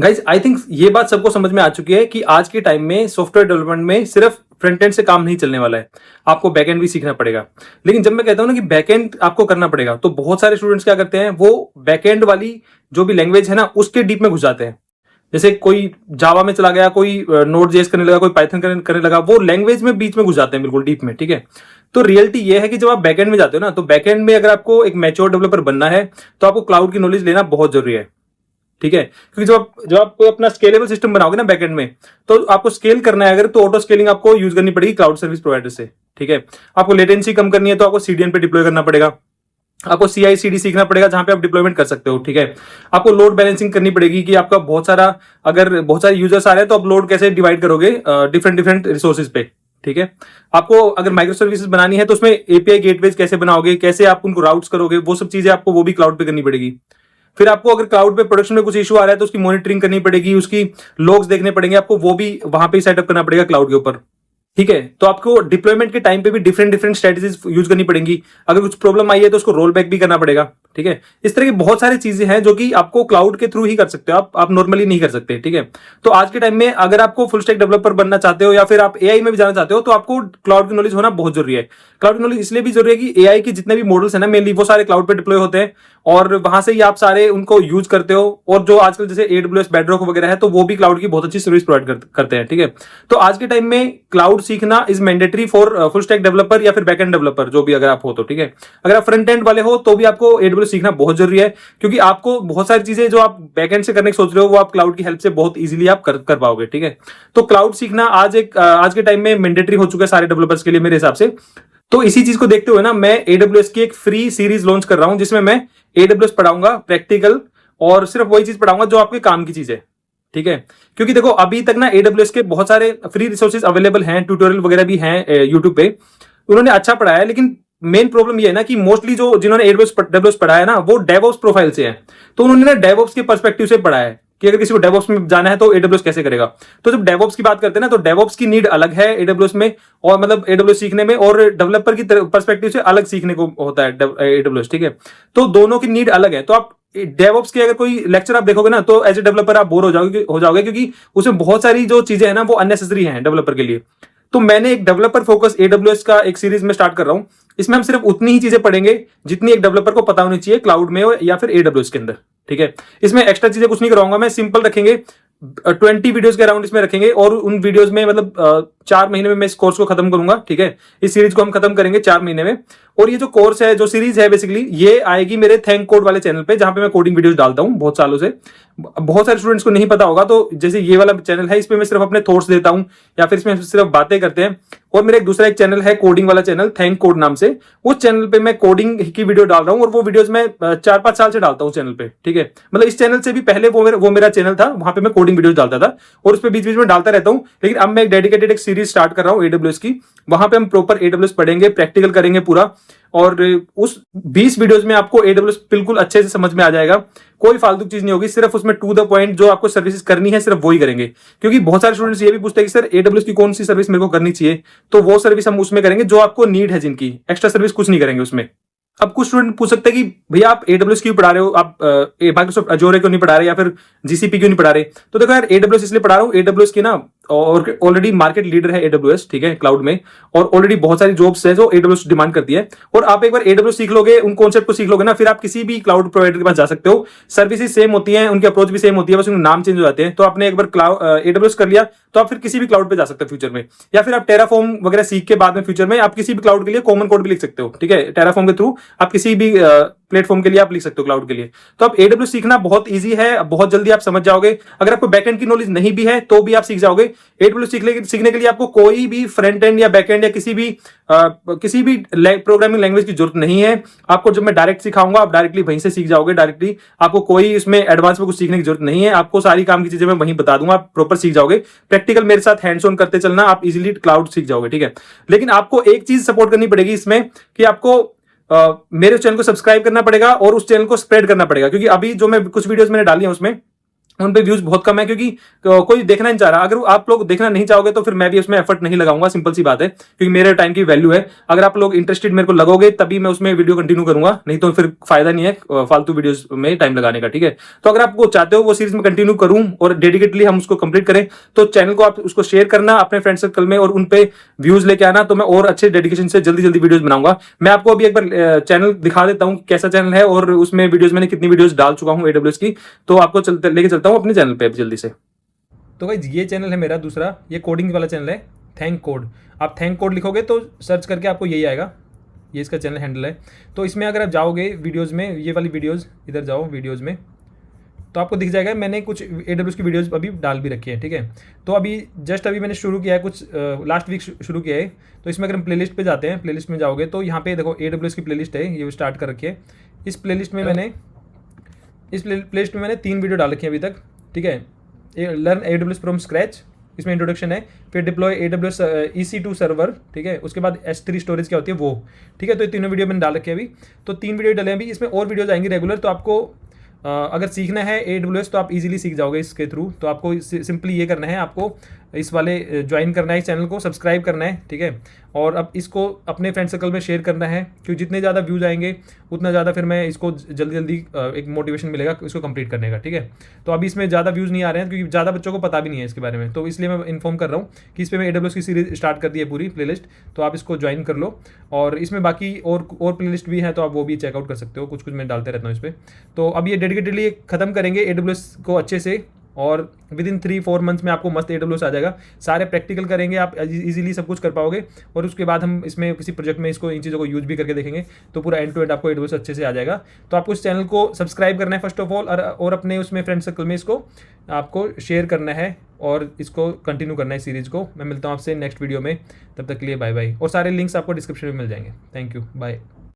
Guys I think ये बात सबको समझ में आ चुकी है कि आज के टाइम में सॉफ्टवेयर डेवलपमेंट में सिर्फ फ्रंट एंड से काम नहीं चलने वाला है, आपको बैक एंड भी सीखना पड़ेगा। लेकिन जब मैं कहता हूं ना कि बैक एंड आपको करना पड़ेगा, तो बहुत सारे स्टूडेंट्स क्या करते हैं, वो बैक एंड वाली जो भी लैंग्वेज है ना उसके डीप में घुस जाते हैं। जैसे कोई जावा में चला गया, कोई नोड जेएस करने लगा, कोई पाइथन करने लगा, वो लैंग्वेज में बीच में घुस जाते हैं बिल्कुल डीप में। ठीक है, तो रियलिटी ये है कि जब आप बैकएंड में जाते हो ना, तो बैकएंड में अगर आपको एक मैच्योर डेवलपर बनना है तो आपको क्लाउड की नॉलेज लेना बहुत जरूरी है। ठीक है, क्योंकि जब आप अपना स्केलेबल सिस्टम बनाओगे ना बैकएंड में, तो आपको स्केल करना है अगर, तो ऑटो स्केलिंग आपको यूज करनी पड़ेगी क्लाउड सर्विस प्रोवाइडर से। ठीक है, आपको लेटेंसी कम करनी है तो आपको सीडीएन पे डिप्लॉय करना पड़ेगा, आपको CI/CD सीखना पड़ेगा जहां पे आप डिप्लॉयमेंट कर सकते हो। ठीक है, आपको लोड बैलेंसिंग करनी पड़ेगी कि आपका अगर बहुत सारे यूजर्स आ रहे हैं तो आप लोड कैसे डिवाइड करोगे डिफरेंट डिफरेंट रिसोर्सेज पे। ठीक है, आपको अगर माइक्रो सर्विसेज बनानी है तो उसमें एपीआई गेटवेज कैसे बनाओगे, कैसे आप उनको राउट्स करोगे, वो सब चीजें आपको वो भी क्लाउड पे करनी पड़ेगी। फिर आपको अगर क्लाउड पे प्रोडक्शन में कुछ इशू आ रहा है तो उसकी मॉनिटरिंग करनी पड़ेगी, उसकी लॉग्स देखने पड़ेंगे आपको, वो भी वहां पे सेटअप करना पड़ेगा क्लाउड के ऊपर। ठीक है, तो आपको डिप्लॉयमेंट के टाइम पे भी डिफरेंट डिफरेंट स्ट्रेटजीज यूज करनी पड़ेंगी। अगर कुछ प्रॉब्लम आई है तो उसको रोल बैक भी करना पड़ेगा। ठीक है, इस तरह की बहुत सारी चीजें हैं जो कि आपको क्लाउड के थ्रू ही कर सकते हो, आप नॉर्मली नहीं कर सकते। ठीक है, तो आज के टाइम में अगर आपको फुल स्टैक डेवलपर बनना चाहते हो या फिर आप एआई में भी जाना चाहते हो तो आपको क्लाउड की नॉलेज होना बहुत जरूरी है। क्लाउड की नॉलेज इसलिए भी जरूरी है कि एआई के जितने भी मॉडल्स है ना, मेनली वो सारे क्लाउड पे डिप्लॉय होते हैं और वहां से ही आप सारे उनको यूज करते हो। और जो आजकल जैसे AWS बेडरॉक वगैरह है, तो वो भी क्लाउड की बहुत अच्छी सर्विस प्रोवाइड करते हैं। ठीक है, तो आज के टाइम में क्लाउड सीखना is mandatory for full stack developer या फिर बैकएंड डेवलपर, जो भी अगर आप हो तो। ठीक है, अगर आप फ्रंट एंड वाले हो तो भी आपको AWS सीखना बहुत जरूरी है, क्योंकि आपको बहुत सारी चीजें जो आप बैकएंड से करने की सोच रहे हो वो आप क्लाउड की हेल्प से बहुत इजीली आप कर पाओगे। ठीक है, तो क्लाउड सीखना आज के टाइम में मैंडेटरी हो चुका है सारे डेवलपर्स के लिए मेरे हिसाब से। तो इसी चीज को देखते हुए ना, मैं AWS की एक फ्री सीरीज लॉन्च कर रहा हूं जिसमें मैं AWS पढ़ाऊंगा प्रैक्टिकल, और सिर्फ वही चीज पढ़ाऊंगा जो आपके काम की चीज है। ठीक है, क्योंकि देखो अभी तक ना AWS के बहुत सारे फ्री रिसोर्सेज अवेलेबल हैं, ट्यूटोरियल वगैरह भी हैं यूट्यूब पे, उन्होंने अच्छा पढ़ाया है। लेकिन मेन प्रॉब्लम ये है ना कि मोस्टली जिन्होंने AWS पढ़ाया है ना, वो डेवऑप्स प्रोफाइल से है, तो उन्होंने ना डेवऑप्स के पर्सपेक्टिव से पढ़ाया है कि अगर किसी को डेवऑप्स में जाना है तो AWS कैसे करेगा। तो जब डेवऑप्स की बात करते हैं ना, तो डेवऑप्स की नीड अलग है AWS में, और मतलब AWS सीखने में, और डेवलपर की पर्सपेक्टिव से अलग सीखने को होता है AWS। ठीक है, तो दोनों की नीड अलग है। तो आप डेवऑप्स के अगर कोई लेक्चर आप देखोगे ना, तो एज ए डेवलपर आप बोर हो जाओगे क्योंकि उसमें बहुत सारी जो चीजें हैं ना वो अननेसेसरी हैं डेवलपर के लिए। तो मैंने एक डेवलपर फोकस AWS का एक सीरीज में स्टार्ट कर रहा हूं। इसमें हम सिर्फ उतनी ही चीजें पढ़ेंगे जितनी एक डेवलपर को पता होनी चाहिए क्लाउड में या फिर AWS के अंदर। ठीक है, इसमें एक्स्ट्रा चीजें कुछ नहीं कराऊंगा मैं, सिंपल रखेंगे 20 वीडियोस के अराउंड इसमें रखेंगे, और उन वीडियोस में मतलब 4 महीने में मैं इस कोर्स को खत्म करूंगा। ठीक है, इस सीरीज को हम खत्म करेंगे 4 महीने में। और ये जो कोर्स है, जो सीरीज है, बेसिकली ये आएगी मेरे थैंक कोड वाले चैनल पे, जहां पे मैं कोडिंग वीडियोस डालता हूं बहुत सालों से। बहुत सारे स्टूडेंट्स को नहीं पता होगा, तो जैसे ये वाला चैनल है, इस पे मैं सिर्फ अपने थॉट्स देता हूं या फिर इसमें सिर्फ बातें करते हैं। और मेरा एक दूसरा एक चैनल है कोडिंग वाला चैनल, थैंक कोड नाम से, उस चैनल पे मैं कोडिंग की वीडियो डाल रहा हूं, और वो वीडियोस मैं 4-5 साल से डालता हूं चैनल पे। ठीक है, मतलब इस चैनल से भी पहले वो मेरा चैनल था, वहां पे मैं कोडिंग वीडियोस डालता था और उस पे बीच बीच में डालता रहता हूं। लेकिन अब मैं एक डेडिकेटेड एक सीरीज स्टार्ट कर रहा हूं AWS की, वहां पे हम प्रॉपर AWS पढ़ेंगे, प्रैक्टिकल करेंगे पूरा, और उस 20 वीडियोस में आपको AWS बिल्कुल अच्छे से समझ में आ जाएगा। कोई फालतू चीज नहीं होगी, सिर्फ उसमें टू द पॉइंट जो आपको सर्विसेज करनी है सिर्फ वही करेंगे। क्योंकि बहुत सारे स्टूडेंट्स ये भी पूछते हैं कि सर AWS की कौन सी सर्विस मेरे को करनी चाहिए, तो वो सर्विस हम उसमें करेंगे जो आपको नीड है, जिनकी एक्स्ट्रा सर्विस कुछ नहीं करेंगे उसमें। अब कुछ स्टूडेंट पूछ सकते हैं कि भैया आप AWS क्यों पढ़ा रहे हो, आप माइक्रोसॉफ्ट अजोर क्यों नहीं पढ़ा रहे, या फिर GCP क्यों नहीं पढ़ा रहे। तो देखो यार, AWS इसलिए पढ़ा रहा हूँ, AWS की ना और ऑलरेडी मार्केट लीडर है AWS। ठीक है, क्लाउड में, और ऑलरेडी बहुत सारी जॉब्स है जो AWS डिमांड करती है। और आप एक बार AWS सीख लोगे, उन कॉन्सेप्ट को सीख लोगे ना, फिर आप किसी भी क्लाउड प्रोवाइडर के पास जा सकते हो। सर्विसेज सेम होती हैं, उनकी अप्रोच भी सेम होती है, बस उनके नाम चेंज हो जाते हैं। तो आपने एक बार AWS कर लिया तो आप फिर किसी भी क्लाउड पे जा सकते हो फ्यूचर में, या फिर आप टेराफॉर्म वगैरह सीख के बाद में फ्यूचर में आप किसी भी क्लाउड के लिए कॉमन कोड भी लिख सकते हो। ठीक है, टेराफॉर्म के थ्रू आप किसी भी प्लेटफॉर्म के लिए आप लिख सकते हो क्लाउड के लिए। तो आप AWS सीखना बहुत इजी है, बहुत जल्दी आप समझ जाओगे। अगर आपको बैकएंड की नॉलेज नहीं भी है तो भी आप सीख जाओगे। AWS सीखने के लिए आपको कोई भी फ्रंट एंड या बैकएंड या किसी भी प्रोग्रामिंग लैंग्वेज की जरूरत नहीं है। आपको जब मैं डायरेक्ट सिखाऊंगा आप डायरेक्टली वहीं से सीख जाओगे डायरेक्टली। आपको कोई इसमें एडवांस में कुछ सीखने की जरूरत नहीं है, आपको सारी काम की चीजें मैं वहीं बता दूंगा, आप प्रॉपर सीख जाओगे। प्रैक्टिकल मेरे साथ हैंड्स ऑन करते चलना, आप इजीली क्लाउड सीख जाओगे। ठीक है, लेकिन आपको एक चीज सपोर्ट करनी पड़ेगी इसमें, कि आपको मेरे चैनल को सब्सक्राइब करना पड़ेगा और उस चैनल को स्प्रेड करना पड़ेगा। क्योंकि अभी जो मैं कुछ वीडियोस मैंने डाली है उसमें उन पे व्यूज बहुत कम है, क्योंकि कोई देखना नहीं चाह रहा। अगर आप लोग देखना नहीं चाहोगे तो फिर मैं भी उसमें एफर्ट नहीं लगाऊंगा, सिंपल सी बात है, क्योंकि मेरे टाइम की वैल्यू है। अगर आप लोग इंटरेस्टेड मेरे को लगोगे तभी मैं उसमें वीडियो कंटिन्यू करूंगा, नहीं तो फिर फायदा नहीं है फालतू वीडियोस में टाइम लगाने का, ठीक है। तो अगर आपको चाहते हो वो सीरीज में कंटिन्यू करूं और डेडिकेटली हम उसको कंप्लीट करें, तो चैनल को आप उसको शेयर करना अपने फ्रेंड सर्कल में और उन पे व्यूज लेके आना, तो मैं और अच्छे डेडिकेशन से जल्दी जल्दी वीडियोस बनाऊंगा। मैं आपको अभी एक बार चैनल दिखा देता हूं कैसा चैनल है और उसमें वीडियोस मैंने कितनी वीडियोस डाल चुका हूं AWS की, तो आपको लेके चलता हूं अपने चैनल पे जल्दी से। तो गाइस ये चैनल है मेरा दूसरा, ये कोडिंग वाला चैनल है, थैंक कोड। आप थैंक कोड लिखोगे तो सर्च करके आपको यही आएगा, ये इसका चैनल हैंडल है। तो इसमें अगर आप जाओगे वीडियोज़ में, ये वाली वीडियोज़, इधर जाओ वीडियोज़ में, तो आपको दिख जाएगा मैंने कुछ AWS की वीडियोज़ अभी डाल भी रखी है, ठीक है। तो अभी जस्ट अभी मैंने शुरू किया है, कुछ लास्ट वीक शुरू किया है। तो इसमें अगर हम प्लेलिस्ट पे जाते हैं, प्लेलिस्ट में जाओगे तो यहाँ पे देखो AWS की प्लेलिस्ट है, ये स्टार्ट कर रखी है। इस प्लेलिस्ट में मैंने 3 वीडियो डाल रखी है अभी तक, ठीक है। लर्न AWS फ्रॉम स्क्रैच, इसमें इंट्रोडक्शन है, फिर डिप्लॉय AWS EC2 सर्वर, ठीक है। उसके बाद S3 स्टोरेज क्या होती है वो, ठीक है। तो ये तीनों वीडियो मैंने डाल रखे हैं अभी, तो 3 वीडियो डाले अभी, इसमें और वीडियोज आएंगी रेगुलर। तो आपको अगर सीखना है AWS तो आप इजीली सीख जाओगे इसके थ्रू। तो आपको सिंपली ये करना है, आपको इस वाले ज्वाइन करना है, इस चैनल को सब्सक्राइब करना है, ठीक है। और अब इसको अपने फ्रेंड सर्कल में शेयर करना है, क्योंकि जितने ज़्यादा व्यूज़ आएंगे उतना ज़्यादा फिर मैं इसको जल्दी जल्दी एक मोटिवेशन मिलेगा इसको कंप्लीट करने का, ठीक है। तो अभी इसमें ज़्यादा व्यूज़ नहीं आ रहे हैं क्योंकि ज़्यादा बच्चों को पता भी नहीं है इसके बारे में, तो इसलिए मैं इन्फॉर्म कर रहा हूँ कि इस पर मैं AWS की सीरीज स्टार्ट कर दी है पूरी प्लेलिस्ट, तो आप इसको ज्वाइन कर लो। और इसमें बाकी और प्लेलिस्ट भी है, तो आप वो भी चेकआउट कर सकते हो, कुछ कुछ मैं डालते रहता हूँ इस पर। तो अब ये डेडिकेटेडली ख़त्म करेंगे AWS को अच्छे से, और विद इन 3-4 मंथ्स में आपको मस्त AWS आ जाएगा। सारे प्रैक्टिकल करेंगे, आप इजीली सब कुछ कर पाओगे। और उसके बाद हम इसमें किसी प्रोजेक्ट में इसको इन चीज़ों को यूज भी करके देखेंगे, तो पूरा एंड टू एंड आपको AWS अच्छे से आ जाएगा। तो आपको इस चैनल को सब्सक्राइब करना है फर्स्ट ऑफ ऑल, और अपने उसमें फ्रेंड सर्कल में इसको आपको शेयर करना है और इसको कंटिन्यू करना है सीरीज़ को। मैं मिलता हूँ आपसे नेक्स्ट वीडियो में, तब तक के लिए बाय बाय। और सारे लिंक्स आपको डिस्क्रिप्शन में मिल जाएंगे। Thank you, bye.